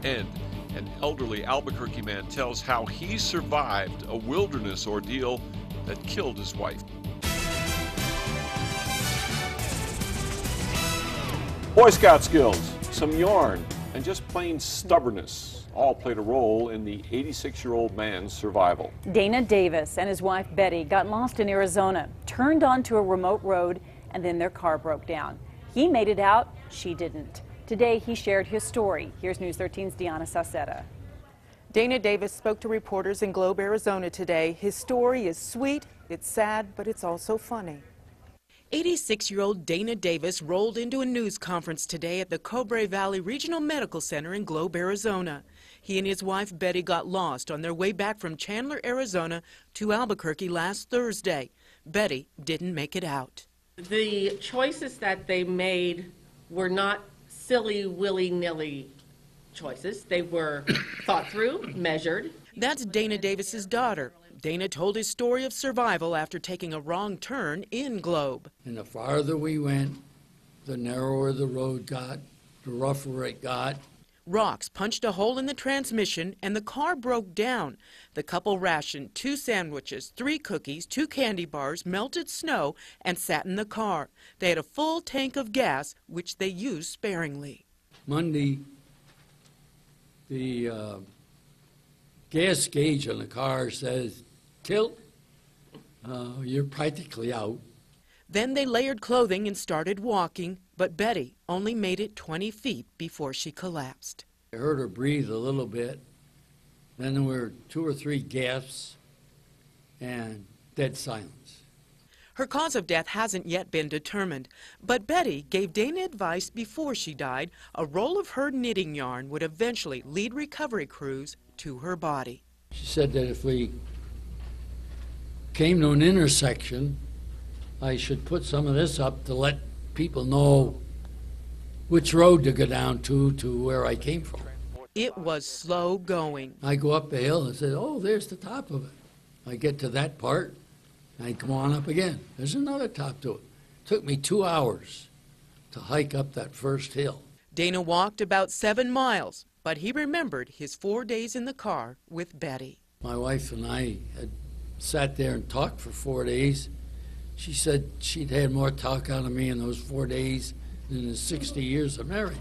And an elderly Albuquerque man tells how he survived a wilderness ordeal that killed his wife. Boy Scout skills, some yarn, and just plain stubbornness all played a role in the 86-year-old man's survival. Dana Davis and his wife Betty got lost in Arizona, turned onto a remote road, and then their car broke down. He made it out, she didn't. Today he shared his story. Here's News 13's Deanna Sauceda. Dana Davis spoke to reporters in Globe, Arizona today. His story is sweet, it's sad, but it's also funny. 86-year-old Dana Davis rolled into a news conference today at the Cobre Valley Regional Medical Center in Globe, Arizona. He and his wife Betty got lost on their way back from Chandler, Arizona to Albuquerque last Thursday. Betty didn't make it out. The choices that they made were not silly, willy-nilly choices. They were thought through, measured. That's Dana Davis's daughter. Dana told his story of survival after taking a wrong turn in Globe. And the farther we went, the narrower the road got, the rougher it got. Rocks punched a hole in the transmission and the car broke down. The couple rationed 2 sandwiches, 3 cookies, 2 candy bars, melted snow, and sat in the car. They had a full tank of gas, which they used sparingly. Monday, the gas gauge on the car says, tilt, you're practically out. Then they layered clothing and started walking, but Betty only made it 20 feet before she collapsed. I heard her breathe a little bit. Then there were 2 or 3 gasps and dead silence. Her cause of death hasn't yet been determined, but Betty gave Dana advice before she died. A roll of her knitting yarn would eventually lead recovery crews to her body. She said that if we came to an intersection, I should put some of this up to let people know which road to go down to where I came from. It was slow going. I go up the hill and say, oh, there's the top of it. I get to that part, and I come on up again. There's another top to it. Took me 2 hours to hike up that first hill. Dana walked about 7 miles, but he remembered his 4 days in the car with Betty. My wife and I had sat there and talked for 4 days. She said she'd had more talk out of me in those 4 days than the 60 years of marriage.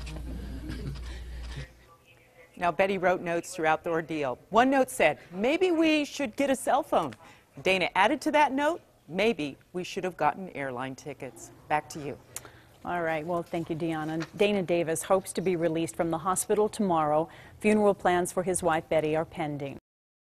Now, Betty wrote notes throughout the ordeal. One note said, maybe we should get a cell phone. Dana added to that note, maybe we should have gotten airline tickets. Back to you. All right, well, thank you, Deanna. Dana Davis hopes to be released from the hospital tomorrow. Funeral plans for his wife, Betty, are pending.